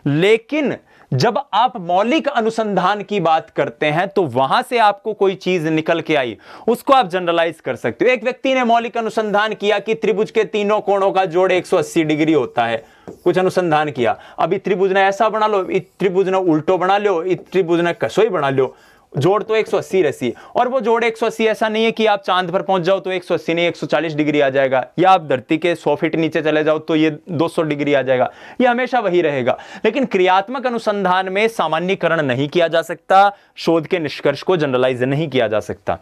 लेकिन जब आप मौलिक अनुसंधान की बात करते हैं तो वहां से आपको कोई चीज निकल के आई, उसको आप जनरलाइज कर सकते हो। एक व्यक्ति ने मौलिक अनुसंधान किया कि त्रिभुज के तीनों कोणों का जोड़ 180 डिग्री होता है, कुछ अनुसंधान किया। अभी त्रिभुज ने ऐसा बना लो, त्रिभुज ने उल्टो बना लो, त्रिभुज ने कसोई बना लो, जोड़ तो 180 रहती। और वो जोड़ 180 ऐसा नहीं है कि आप चांद पर पहुंच जाओ तो 180 नहीं 140 डिग्री आ जाएगा, या आप धरती के 100 फीट नीचे चले जाओ तो ये 200 डिग्री आ जाएगा, ये हमेशा वही रहेगा। लेकिन क्रियात्मक अनुसंधान में सामान्यीकरण नहीं किया जा सकता, शोध के निष्कर्ष को जनरलाइज नहीं किया जा सकता।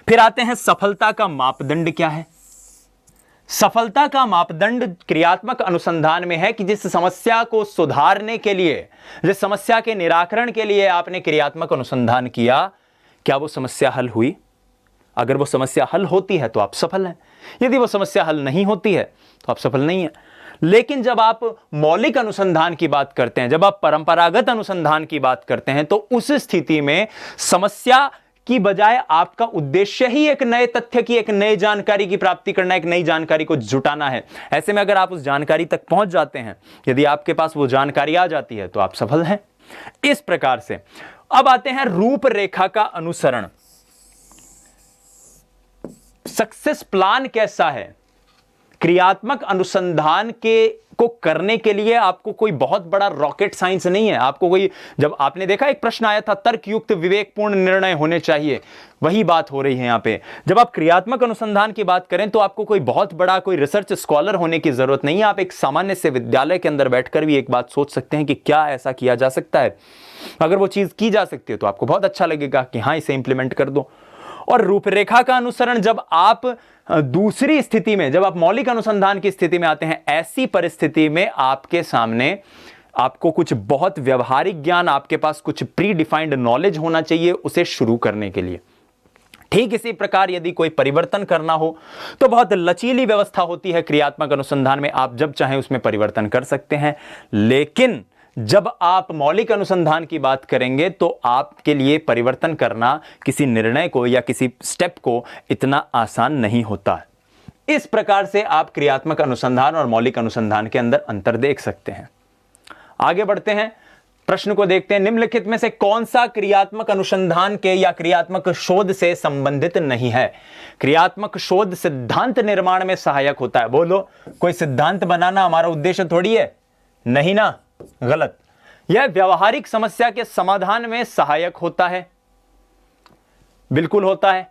फिर आते हैं सफलता का मापदंड क्या है। सफलता का मापदंड क्रियात्मक अनुसंधान में है कि जिस समस्या को सुधारने के लिए, जिस समस्या के निराकरण के लिए आपने क्रियात्मक अनुसंधान किया, क्या वो समस्या हल हुई? अगर वो समस्या हल होती है तो आप सफल हैं, यदि वो समस्या हल नहीं होती है तो आप सफल नहीं हैं। लेकिन जब आप मौलिक अनुसंधान की बात करते हैं, जब आप परंपरागत अनुसंधान की बात करते हैं, तो उस स्थिति में समस्या की बजाय आपका उद्देश्य ही एक नए तथ्य की, एक नई जानकारी की प्राप्ति करना, एक नई जानकारी को जुटाना है। ऐसे में अगर आप उस जानकारी तक पहुंच जाते हैं, यदि आपके पास वो जानकारी आ जाती है, तो आप सफल हैं। इस प्रकार से अब आते हैं रूपरेखा का अनुसरण। सक्सेस प्लान कैसा है? क्रियात्मक अनुसंधान को करने के लिए आपको कोई बहुत बड़ा रॉकेट साइंस नहीं है। आपको कोई, जब आपने देखा एक प्रश्न आया था, तर्कयुक्त विवेकपूर्ण निर्णय होने चाहिए, वही बात हो रही है यहां पे। जब आप क्रियात्मक अनुसंधान की बात करें तो आपको कोई बहुत बड़ा कोई रिसर्च स्कॉलर होने की जरूरत नहीं है। आप एक सामान्य से विद्यालय के अंदर बैठकर भी एक बात सोच सकते हैं कि क्या ऐसा किया जा सकता है। अगर वो चीज की जा सकती है तो आपको बहुत अच्छा लगेगा कि हाँ, इसे इंप्लीमेंट कर दो। और रूपरेखा का अनुसरण, जब आप दूसरी स्थिति में, जब आप मौलिक अनुसंधान की स्थिति में आते हैं, ऐसी परिस्थिति में आपके सामने आपको कुछ बहुत व्यवहारिक ज्ञान, आपके पास कुछ प्री डिफाइंड नॉलेज होना चाहिए उसे शुरू करने के लिए। ठीक इसी प्रकार यदि कोई परिवर्तन करना हो तो बहुत लचीली व्यवस्था होती है क्रियात्मक अनुसंधान में, आप जब चाहें उसमें परिवर्तन कर सकते हैं। लेकिन जब आप मौलिक अनुसंधान की बात करेंगे तो आपके लिए परिवर्तन करना किसी निर्णय को या किसी स्टेप को इतना आसान नहीं होता है। इस प्रकार से आप क्रियात्मक अनुसंधान और मौलिक अनुसंधान के अंदर अंतर देख सकते हैं। आगे बढ़ते हैं, प्रश्न को देखते हैं। निम्नलिखित में से कौन सा क्रियात्मक अनुसंधान के या क्रियात्मक शोध से संबंधित नहीं है? क्रियात्मक शोध सिद्धांत निर्माण में सहायक होता है। बोलो, कोई सिद्धांत बनाना हमारा उद्देश्य थोड़ी है, नहीं ना? गलत। यह व्यवहारिक समस्या के समाधान में सहायक होता है, बिल्कुल होता है।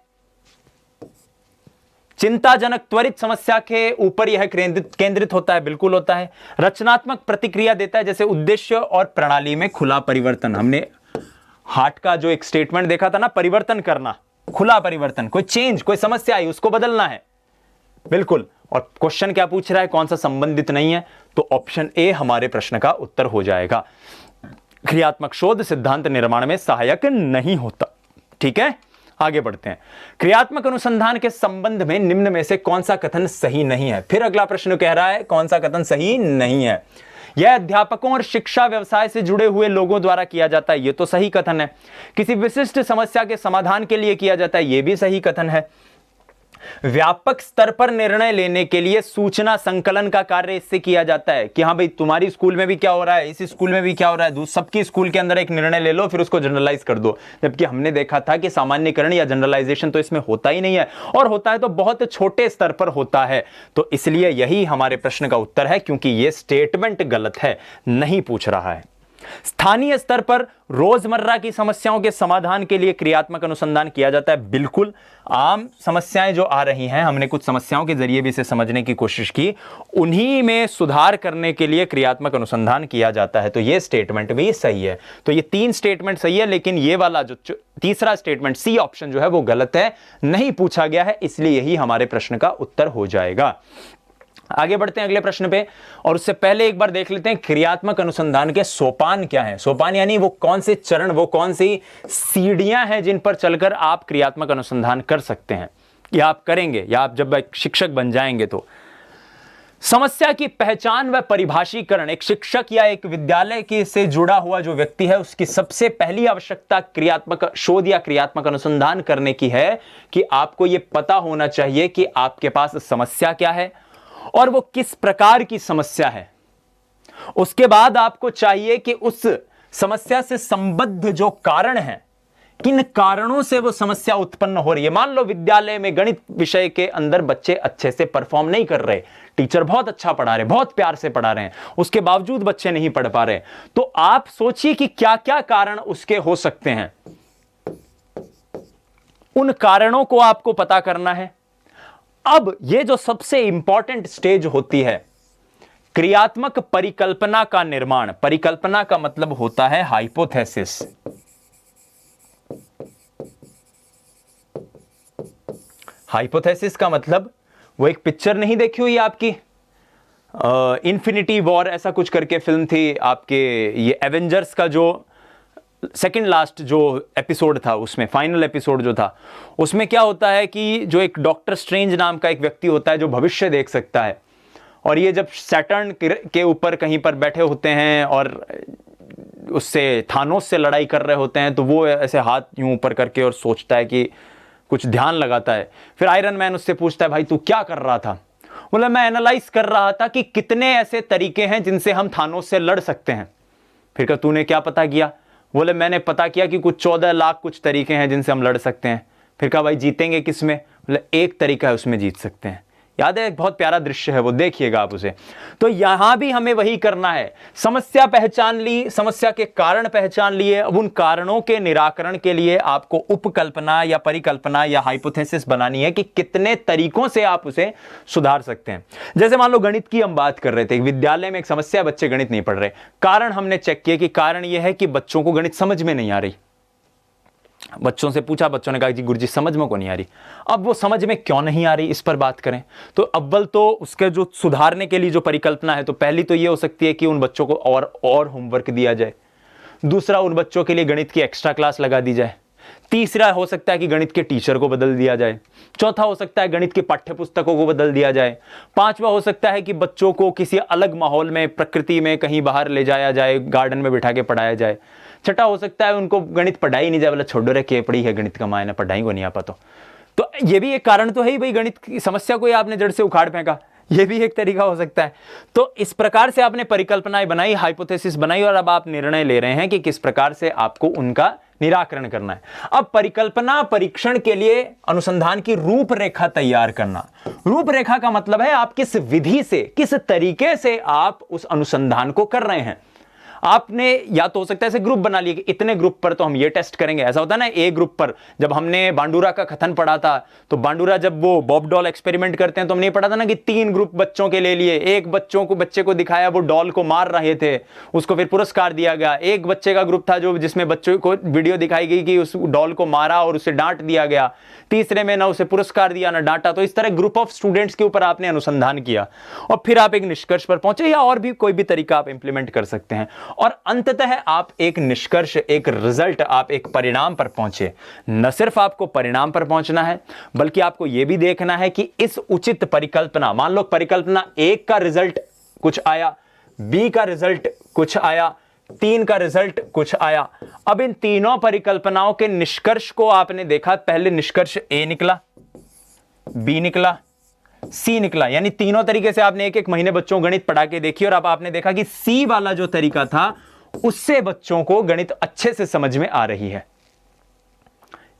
चिंताजनक त्वरित समस्या के ऊपर यह केंद्रित होता है, बिल्कुल होता है। रचनात्मक प्रतिक्रिया देता है, जैसे उद्देश्य और प्रणाली में खुला परिवर्तन। हमने हार्ट का जो एक स्टेटमेंट देखा था ना, परिवर्तन करना, खुला परिवर्तन, कोई चेंज, कोई समस्या आई, उसको बदलना है, बिल्कुल। और क्वेश्चन क्या पूछ रहा है? कौन सा संबंधित नहीं है? तो ऑप्शन ए हमारे प्रश्न का उत्तर हो जाएगा। क्रियात्मक शोध सिद्धांत निर्माण में सहायक नहीं होता। ठीक है, आगे बढ़ते हैं। क्रियात्मक अनुसंधान के संबंध में निम्न में से कौन सा कथन सही नहीं है? फिर अगला प्रश्न कह रहा है कौन सा कथन सही नहीं है। यह अध्यापकों और शिक्षा व्यवसाय से जुड़े हुए लोगों द्वारा किया जाता है, यह तो सही कथन है। किसी विशिष्ट समस्या के समाधान के लिए किया जाता है, यह भी सही कथन है। व्यापक स्तर पर निर्णय लेने के लिए सूचना संकलन का कार्य इससे किया जाता है कि हाँ भाई, तुम्हारी स्कूल में भी क्या हो रहा है, इस स्कूल में भी क्या हो रहा है, सबकी स्कूल के अंदर एक निर्णय ले लो, फिर उसको जनरलाइज कर दो। जबकि हमने देखा था कि सामान्यकरण या जनरलाइजेशन तो इसमें होता ही नहीं है, और होता है तो बहुत छोटे स्तर पर होता है। तो इसलिए यही हमारे प्रश्न का उत्तर है, क्योंकि यह स्टेटमेंट गलत है, नहीं पूछ रहा है। स्थानीय स्तर पर रोजमर्रा की समस्याओं के समाधान के लिए क्रियात्मक अनुसंधान किया जाता है, बिल्कुल। आम समस्याएं जो आ रही हैं, हमने कुछ समस्याओं के जरिए भी इसे समझने की कोशिश की, उन्हीं में सुधार करने के लिए क्रियात्मक अनुसंधान किया जाता है। तो यह स्टेटमेंट भी सही है। तो ये तीन स्टेटमेंट सही है, लेकिन ये वाला जो तीसरा स्टेटमेंट, सी ऑप्शन जो है वो गलत है, नहीं पूछा गया है, इसलिए यही हमारे प्रश्न का उत्तर हो जाएगा। आगे बढ़ते हैं अगले प्रश्न पे, और उससे पहले एक बार देख लेते हैं क्रियात्मक अनुसंधान के सोपान क्या हैं। सोपान यानी वो कौन से चरण, वो कौन सी सीढ़ियां हैं जिन पर चलकर आप क्रियात्मक अनुसंधान कर सकते हैं, या आप करेंगे, या आप जब एक शिक्षक बन जाएंगे तो। समस्या की पहचान व परिभाषीकरण, एक शिक्षक या एक विद्यालय के से जुड़ा हुआ जो व्यक्ति है, उसकी सबसे पहली आवश्यकता क्रियात्मक शोध या क्रियात्मक अनुसंधान करने की है कि आपको यह पता होना चाहिए कि आपके पास समस्या क्या है और वो किस प्रकार की समस्या है। उसके बाद आपको चाहिए कि उस समस्या से संबद्ध जो कारण हैं, किन कारणों से वो समस्या उत्पन्न हो रही है। मान लो विद्यालय में गणित विषय के अंदर बच्चे अच्छे से परफॉर्म नहीं कर रहे, टीचर बहुत अच्छा पढ़ा रहे, बहुत प्यार से पढ़ा रहे हैं, उसके बावजूद बच्चे नहीं पढ़ पा रहे, तो आप सोचिए कि क्या क्या कारण उसके हो सकते हैं। उन कारणों को आपको पता करना है। अब यह जो सबसे इंपॉर्टेंट स्टेज होती है, क्रियात्मक परिकल्पना का निर्माण। परिकल्पना का मतलब होता है हाइपोथेसिस। हाइपोथेसिस का मतलब वो एक पिक्चर नहीं देखी हुई आपकी, इन्फिनिटी वॉर ऐसा कुछ करके फिल्म थी आपके, ये एवेंजर्स का जो सेकंड लास्ट जो एपिसोड था, उसमें फाइनल एपिसोड जो था, उसमें क्या होता है कि जो एक डॉक्टर स्ट्रेंज नाम का एक व्यक्ति होता है जो भविष्य देख सकता है, और ये जब सैटर्न के ऊपर कहीं पर बैठे होते हैं और उससे थानोस से लड़ाई कर रहे होते हैं, तो वो ऐसे हाथ यूं ऊपर करके और सोचता है कि कुछ ध्यान लगाता है। फिर आयरन मैन उससे पूछता है, भाई तू क्या कर रहा था? बोला, मैं एनालाइज कर रहा था कि कितने ऐसे तरीके हैं जिनसे हम थानोस से लड़ सकते हैं। फिर कहा, तूने क्या पता किया? बोले, मैंने पता किया कि कुछ 14 लाख कुछ तरीके हैं जिनसे हम लड़ सकते हैं। फिर कहा, भाई जीतेंगे किसमें? बोले, एक तरीका है उसमें जीत सकते हैं। याद है, एक बहुत प्यारा दृश्य है, वो देखिएगा आप उसे। तो यहां भी हमें वही करना है, समस्या पहचान ली, समस्या के कारण पहचान लिए, अब उन कारणों के निराकरण के लिए आपको उपकल्पना या परिकल्पना या हाइपोथेसिस बनानी है कि कितने तरीकों से आप उसे सुधार सकते हैं। जैसे मान लो गणित की हम बात कर रहे थे, विद्यालय में एक समस्या, बच्चे गणित नहीं पढ़ रहे, कारण हमने चेक किया कि कारण यह है कि बच्चों को गणित समझ में नहीं आ रही। बच्चों से पूछा, बच्चों ने कहा जी गुरुजी समझ में को नहीं आ रही। अब वो समझ में क्यों नहीं आ रही, इस पर बात करें। तो अव्वल तो उसके जो सुधारने के लिए जो परिकल्पना है, तो पहली तो ये हो सकती है कि उन बच्चों को और होमवर्क दिया जाए। दूसरा, उन बच्चों के लिए गणित की एक्स्ट्रा क्लास लगा दी जाए। तीसरा हो सकता है कि गणित के टीचर को बदल दिया जाए। चौथा हो सकता है गणित के पाठ्य पुस्तकों को बदल दिया जाए। पांचवा हो सकता है कि बच्चों को किसी अलग माहौल में, प्रकृति में कहीं बाहर ले जाया जाए, गार्डन में बिठा के पढ़ाया जाए। छठा हो सकता है उनको गणित पढ़ाई नहीं जाए, बोला छोड़ो रे, के पढ़ी है गणित का मायने, पढ़ाई को नहीं आता। तो ये भी एक कारण तो है ही, भाई गणित की समस्या को आपने जड़ से उखाड़ फेंका, ये भी एक तरीका हो सकता है। तो इस प्रकार से आपने परिकल्पनाएं बनाई, हाइपोथेसिस बनाई, और अब आप निर्णय ले रहे हैं कि किस प्रकार से आपको उनका निराकरण करना है। अब परिकल्पना परीक्षण के लिए अनुसंधान की रूपरेखा तैयार करना। रूपरेखा का मतलब है आप किस विधि से, किस तरीके से आप उस अनुसंधान को कर रहे हैं। आपने या तो हो सकता है ऐसे ग्रुप बना लिए कि इतने ग्रुप पर तो हम ये टेस्ट करेंगे। ऐसा होता है ना, ए ग्रुप पर जब हमने बांडुरा का कथन पढ़ा था, तो बांडुरा जब वो बॉब डॉल एक्सपेरिमेंट करते हैं, तो हमने ये पढ़ा था ना कि 3 ग्रुप बच्चों के ले लिए। एक बच्चे को दिखाया, वो डॉल को मार रहे थे, उसको फिर पुरस्कार दिया गया। एक बच्चे का ग्रुप था जो जिसमें बच्चों को वीडियो दिखाई गई कि उस डॉल को मारा और उसे डांट दिया गया। तीसरे में ना उसे पुरस्कार दिया ना डांटा। तो इस तरह ग्रुप ऑफ स्टूडेंट्स के ऊपर आपने अनुसंधान किया और फिर आप एक निष्कर्ष पर पहुंचे, या और भी कोई भी तरीका आप इंप्लीमेंट कर सकते हैं, और अंततः आप एक निष्कर्ष, एक रिजल्ट, आप एक परिणाम पर पहुंचे। न सिर्फ आपको परिणाम पर पहुंचना है, बल्कि आपको यह भी देखना है कि इस उचित परिकल्पना, मान लो परिकल्पना 1 का रिजल्ट कुछ आया, बी का रिजल्ट कुछ आया, 3 का रिजल्ट कुछ आया। अब इन तीनों परिकल्पनाओं के निष्कर्ष को आपने देखा। पहले निष्कर्ष ए निकला, बी निकला, सी निकला, यानी तीनों तरीके से आपने 1-1 महीने बच्चों को गणित पढ़ा के देखी, और अब आपने देखा कि सी वाला जो तरीका था उससे बच्चों को गणित अच्छे से समझ में आ रही है।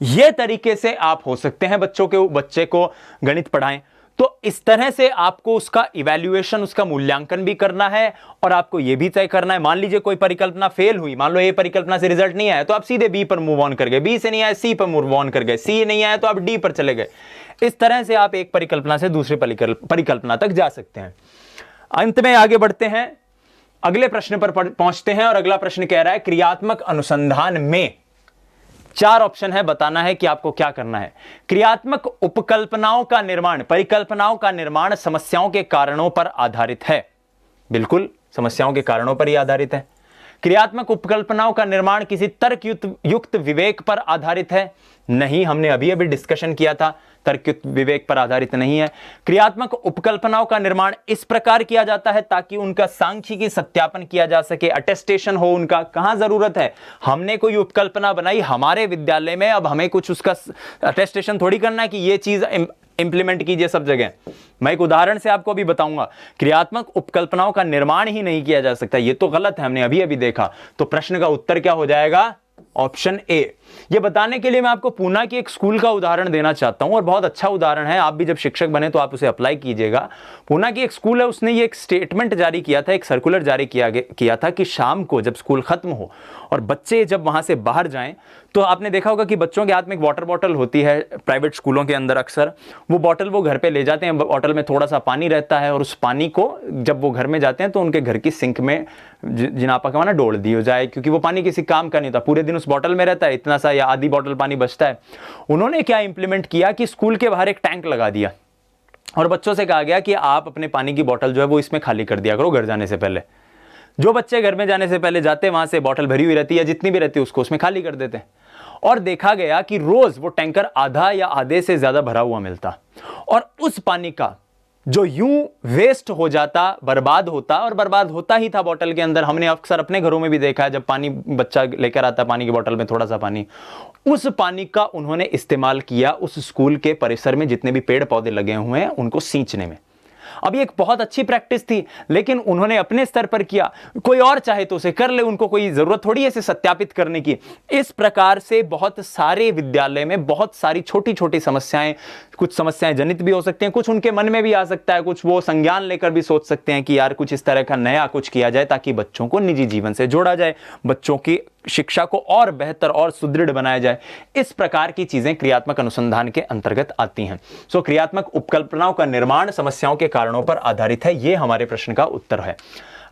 यह तरीके से आप हो सकते हैं बच्चे को गणित पढ़ाएं। तो इस तरह से आपको उसका इवैल्यूएशन, उसका मूल्यांकन भी करना है, और आपको यह भी तय करना है, मान लीजिए कोई परिकल्पना फेल हुई, मान लो ए परिकल्पना से रिजल्ट नहीं आया, तो आप सीधे बी पर मूव ऑन कर गए, बी से नहीं आया सी पर मूव ऑन कर गए, सी नहीं आया तो आप डी पर चले गए। इस तरह से आप एक परिकल्पना से दूसरी परिकल्पना तक जा सकते हैं। अंत में आगे बढ़ते हैं, अगले प्रश्न पर पहुंचते हैं, और अगला प्रश्न कह रहा है क्रियात्मक अनुसंधान में 4 ऑप्शन है, बताना है कि आपको क्या करना है। क्रियात्मक उपकल्पनाओं का निर्माण, परिकल्पनाओं का निर्माण समस्याओं के कारणों पर आधारित है। बिल्कुल समस्याओं के कारणों पर ही आधारित है। क्रियात्मक उपकल्पनाओं का निर्माण किसी तर्क युक्त विवेक पर आधारित है? नहीं, हमने अभी अभी डिस्कशन किया था, तर्क युक्त विवेक पर आधारित नहीं है। क्रियात्मक उपकल्पनाओं का निर्माण इस प्रकार किया जाता है ताकि उनका सांख्यिकी सत्यापन किया जा सके, अटेस्टेशन हो उनका। कहां जरूरत है, हमने कोई उपकल्पना बनाई हमारे विद्यालय में, अब हमें कुछ उसका अटेस्टेशन थोड़ी करना है कि यह चीज इंप्लीमेंट कीजिए सब जगह। मैं एक उदाहरण से आपको अभी बताऊंगा। क्रियात्मक उपकल्पनाओं का निर्माण ही नहीं किया जा सकता, यह तो गलत है, हमने अभी अभी देखा। तो प्रश्न का उत्तर क्या हो जाएगा? Option A. यह बताने के लिए मैं आपको पूना की एक स्कूल का उदाहरण देना चाहता हूं, और बहुत अच्छा उदाहरण है। आप भी जब शिक्षक बने तो आप उसे अप्लाई कीजिएगा। पूना की एक स्कूल है, उसने ये एक स्टेटमेंट जारी किया था, एक सर्कुलर जारी किया था कि शाम को जब स्कूल खत्म हो और बच्चे जब वहां से बाहर जाएं, तो आपने देखा होगा कि बच्चों के हाथ में एक वाटर बॉटल होती है प्राइवेट स्कूलों के अंदर अक्सर। वो बॉटल वो घर पे ले जाते हैं, बॉटल में थोड़ा सा पानी रहता है, और उस पानी को जब वो घर में जाते हैं तो उनके घर की सिंक में जिनापा का माना डोल दी हो जाए, क्योंकि वो पानी किसी काम का नहीं था, पूरे दिन उस बॉटल में रहता है, इतना सा या आधी बॉटल पानी बचता है। उन्होंने क्या इंप्लीमेंट किया कि स्कूल के बाहर एक टैंक लगा दिया, और बच्चों से कहा गया कि आप अपने पानी की बोतल जो है वो इसमें खाली कर दिया करो घर जाने से पहले। जो बच्चे घर में जाने से पहले जाते हैं वहां से बोतल भरी हुई रहती है, जितनी भी रहती है उसको उसमें खाली कर देते हैं। और देखा गया कि रोज वो टैंकर आधा या आधे से ज्यादा भरा हुआ मिलता, और उस पानी का जो यूं वेस्ट हो जाता, बर्बाद होता, और बर्बाद होता ही था बोतल के अंदर। हमने अक्सर अपने घरों में भी देखा है, जब पानी बच्चा लेकर आता पानी की बोतल में थोड़ा सा पानी, उस पानी का उन्होंने इस्तेमाल किया उस स्कूल के परिसर में जितने भी पेड़ पौधे लगे हुए हैं उनको सींचने में। अब ये एक बहुत अच्छी प्रैक्टिस थी, लेकिन उन्होंने अपने स्तर पर किया। कोई और चाहे तो उसे कर ले, उनको कोई जरूरत थोड़ी है इसे सत्यापित करने की। इस प्रकार से बहुत सारे विद्यालय में बहुत सारी छोटी छोटी समस्याएं, कुछ समस्याएं जनित भी हो सकती हैं, कुछ उनके मन में भी आ सकता है, कुछ वो संज्ञान लेकर भी सोच सकते हैं कि यार कुछ इस तरह का नया कुछ किया जाए ताकि बच्चों को निजी जीवन से जोड़ा जाए, बच्चों की शिक्षा को और बेहतर और सुदृढ़ बनाया जाए। इस प्रकार की चीजें क्रियात्मक अनुसंधान के अंतर्गत आती हैं। क्रियात्मक उपकल्पनाओं का निर्माण समस्याओं के कारणों पर आधारित है। यह हमारे प्रश्न का उत्तर है।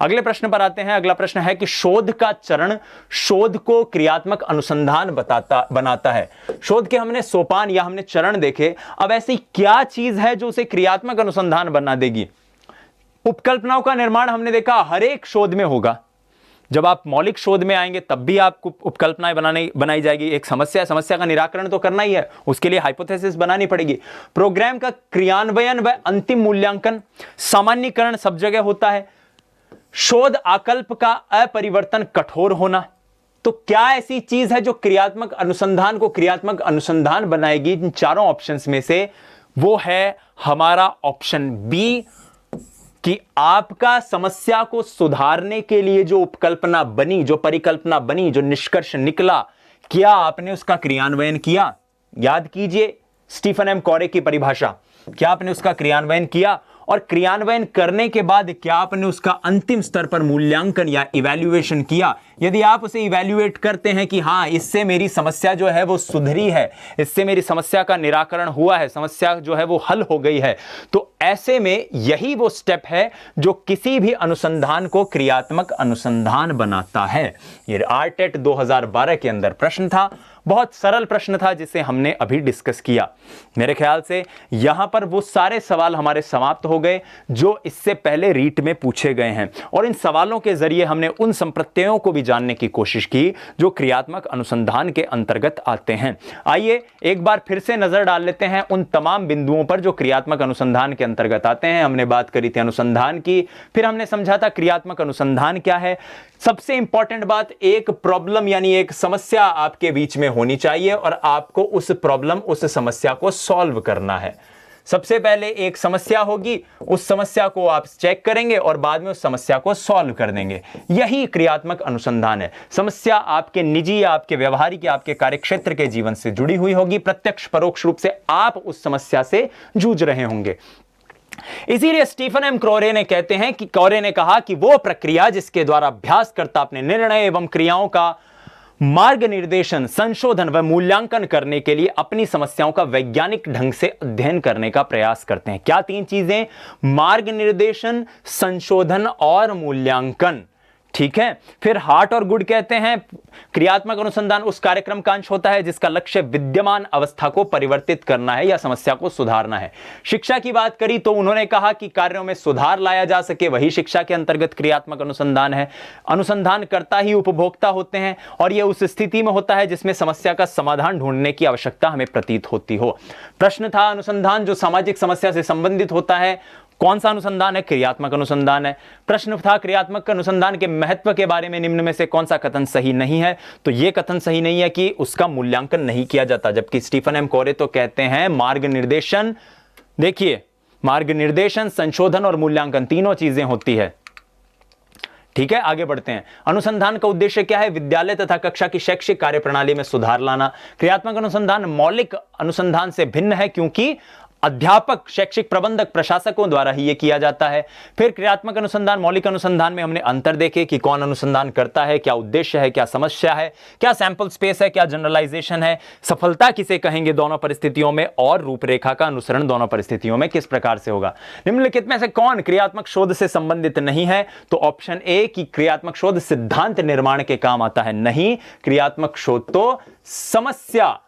अगले प्रश्न पर आते हैं। अगला प्रश्न है कि शोध का चरण शोध को क्रियात्मक अनुसंधान बनाता है। शोध के हमने सोपान या हमने चरण देखे, अब ऐसी क्या चीज है जो उसे क्रियात्मक अनुसंधान बना देगी? उपकल्पनाओं का निर्माण हमने देखा हर एक शोध में होगा। जब आप मौलिक शोध में आएंगे तब भी आपको उपकल्पनाएं बनाई जाएगी। एक समस्या का निराकरण तो करना ही है, उसके लिए हाइपोथेसिस बनानी पड़ेगी। प्रोग्राम का क्रियान्वयन व अंतिम मूल्यांकन, सामान्यीकरण सब जगह होता है। शोध आकल्प का अपरिवर्तन कठोर होना। तो क्या ऐसी चीज है जो क्रियात्मक अनुसंधान को क्रियात्मक अनुसंधान बनाएगी? इन चारों ऑप्शंस में से वो है हमारा ऑप्शन बी, कि आपका समस्या को सुधारने के लिए जो उपकल्पना बनी, जो परिकल्पना बनी, जो निष्कर्ष निकला, क्या आपने उसका क्रियान्वयन किया? याद कीजिए स्टीफन एम कोरे की परिभाषा, क्या आपने उसका क्रियान्वयन किया? और क्रियान्वयन करने के बाद क्या आपने उसका अंतिम स्तर पर मूल्यांकन या इवैल्यूएशन किया? यदि आप उसे इवैल्यूएट करते हैं कि हां, इससे मेरी समस्या जो है वो सुधरी है, इससे मेरी समस्या का निराकरण हुआ है, समस्या जो है वो हल हो गई है, तो ऐसे में यही वो स्टेप है जो किसी भी अनुसंधान को क्रियात्मक अनुसंधान बनाता है। ये आरटेट 2012 के अंदर प्रश्न था। बहुत सरल प्रश्न था जिसे हमने अभी डिस्कस किया। मेरे ख्याल से यहां पर वो सारे सवाल हमारे समाप्त हो गए जो इससे पहले रीट में पूछे गए हैं, और इन सवालों के जरिए हमने उन संप्रत्ययों को भी जानने की कोशिश की जो क्रियात्मक अनुसंधान के अंतर्गत आते हैं। आइए एक बार फिर से नजर डाल लेते हैं उन तमाम बिंदुओं पर जो क्रियात्मक अनुसंधान के अंतर्गत आते हैं। हमने बात करी थी अनुसंधान की, फिर हमने समझा था क्रियात्मक अनुसंधान क्या है। सबसे इंपॉर्टेंट बात, एक प्रॉब्लम यानी एक समस्या आपके बीच में होनी चाहिए और आपको उस प्रॉब्लम, उस समस्या को सॉल्व करना है। सबसे पहले एक समस्या होगी, उस समस्या को आप चेक करेंगे और बाद में उस समस्या को सॉल्व कर देंगे। यही क्रियात्मक अनुसंधान है। समस्या आपके निजी या आपके व्यवहारिक या आपके कार्यक्षेत्र के जीवन से जुड़ी हुई होगी, प्रत्यक्ष परोक्ष रूप से आप उस समस्या से जूझ रहे होंगे। इसीलिए स्टीफन एम कोरे ने कहते हैं कि कोरे ने कहा कि वो प्रक्रिया जिसके द्वारा अभ्यासकर्ता अपने निर्णय एवं क्रियाओं का मार्ग निर्देशन, संशोधन व मूल्यांकन करने के लिए अपनी समस्याओं का वैज्ञानिक ढंग से अध्ययन करने का प्रयास करते हैं। क्या तीन चीजें? मार्ग निर्देशन, संशोधन और मूल्यांकन। ठीक है। फिर हार्ट और गुड कहते हैं क्रियात्मक अनुसंधान उस कार्यक्रम का अंश होता है जिसका लक्ष्य विद्यमान अवस्था को परिवर्तित करना है या समस्या को सुधारना है। शिक्षा की बात करी तो उन्होंने कहा कि कार्यों में सुधार लाया जा सके, वही शिक्षा के अंतर्गत क्रियात्मक अनुसंधान है। अनुसंधान करता ही उपभोक्ता होते हैं और यह उस स्थिति में होता है जिसमें समस्या का समाधान ढूंढने की आवश्यकता हमें प्रतीत होती हो। प्रश्न था अनुसंधान जो सामाजिक समस्या से संबंधित होता है, कौन सा अनुसंधान है? क्रियात्मक अनुसंधान है। प्रश्न था क्रियात्मक अनुसंधान के महत्व के बारे में निम्न में से कौन सा कथन सही नहीं है? तो यह कथन सही नहीं है कि उसका मूल्यांकन नहीं किया जाता, जबकि स्टीफन एम कोरे तो कहते हैं मार्ग निर्देशन, देखिए मार्ग निर्देशन, संशोधन और मूल्यांकन तीनों चीजें होती है। ठीक है, आगे बढ़ते हैं। अनुसंधान का उद्देश्य क्या है? विद्यालय तथा कक्षा की शैक्षिक कार्यप्रणाली में सुधार लाना। क्रियात्मक अनुसंधान मौलिक अनुसंधान से भिन्न है क्योंकि अध्यापक, शैक्षिक प्रबंधक, प्रशासकों द्वारा ही यह किया जाता है। फिर क्रियात्मक अनुसंधान, मौलिक अनुसंधान में हमने अंतर देखे कि कौन अनुसंधान करता है, क्या उद्देश्य है, क्या समस्या है, क्या सैंपल स्पेस है, क्या जनरलाइजेशन है, सफलता किसे कहेंगे दोनों परिस्थितियों में, और रूपरेखा का अनुसरण दोनों परिस्थितियों में किस प्रकार से होगा। निम्नलिखित में से कौन क्रियात्मक शोध से संबंधित नहीं है? तो ऑप्शन ए कि क्रियात्मक शोध सिद्धांत निर्माण के काम आता है। नहीं, क्रियात्मक शोध तो समस्या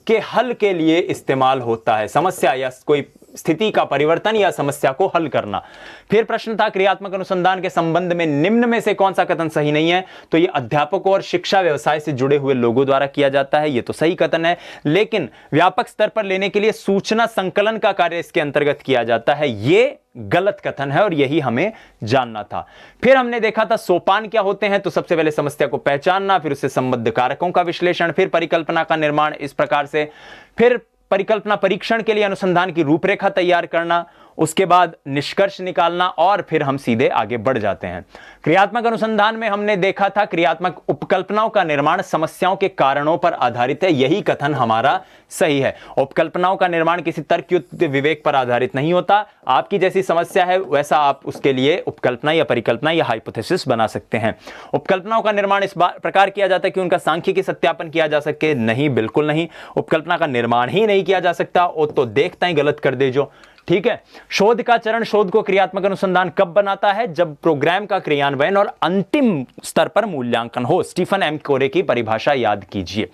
के हल के लिए इस्तेमाल होता है। समस्या या कोई स्थिति का परिवर्तन या समस्या को हल करना। फिर प्रश्न था क्रियात्मक अनुसंधान के संबंध में निम्न में से कौन सा कथन सही नहीं है, तो ये अध्यापकों और शिक्षा व्यवसाय से जुड़े हुए लोगों द्वारा किया जाता है, ये तो सही कथन है, लेकिन व्यापक स्तर पर लेने के लिए सूचना संकलन का कार्य इसके अंतर्गत किया जाता है, ये गलत कथन है और यही हमें जानना था। फिर हमने देखा था सोपान क्या होते हैं, तो सबसे पहले समस्या को पहचानना, फिर उससे संबद्ध कारकों का विश्लेषण, फिर परिकल्पना का निर्माण इस प्रकार से, फिर परिकल्पना परीक्षण के लिए अनुसंधान की रूपरेखा तैयार करना, उसके बाद निष्कर्ष निकालना और फिर हम सीधे आगे बढ़ जाते हैं। क्रियात्मक अनुसंधान में हमने देखा था क्रियात्मक उपकल्पनाओं का निर्माण समस्याओं के कारणों पर आधारित है, यही कथन हमारा सही है। उपकल्पनाओं का निर्माण किसी तर्कयुक्त विवेक पर आधारित नहीं होता, आपकी जैसी समस्या है वैसा आप उसके लिए उपकल्पना या परिकल्पना या हाइपोथेसिस बना सकते हैं। उपकल्पनाओं का निर्माण इस प्रकार किया जाता है कि उनका सांख्यिकी सत्यापन किया जा सके, नहीं, बिल्कुल नहीं। उपकल्पना का निर्माण ही नहीं किया जा सकता, वो तो देखता ही गलत कर दे जो, ठीक है। शोध का चरण शोध को क्रियात्मक अनुसंधान कब बनाता है, जब प्रोग्राम का क्रियान्वयन और अंतिम स्तर पर मूल्यांकन हो। स्टीफन एम कोरे की परिभाषा याद कीजिए।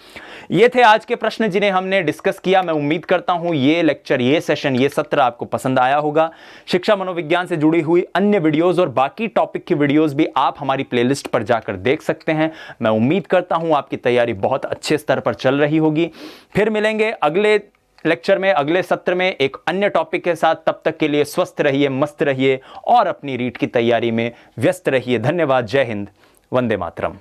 ये थे आज के प्रश्न जिन्हें हमने डिस्कस किया। मैं उम्मीद करता हूं ये लेक्चर, ये सेशन, ये सत्र आपको पसंद आया होगा। शिक्षा मनोविज्ञान से जुड़ी हुई अन्य वीडियोस और बाकी टॉपिक की वीडियोस भी आप हमारी प्लेलिस्ट पर जाकर देख सकते हैं। मैं उम्मीद करता हूं आपकी तैयारी बहुत अच्छे स्तर पर चल रही होगी। फिर मिलेंगे अगले लेक्चर में, अगले सत्र में एक अन्य टॉपिक के साथ। तब तक के लिए स्वस्थ रहिए, मस्त रहिए और अपनी रीट की तैयारी में व्यस्त रहिए। धन्यवाद। जय हिंद, वंदे मातरम।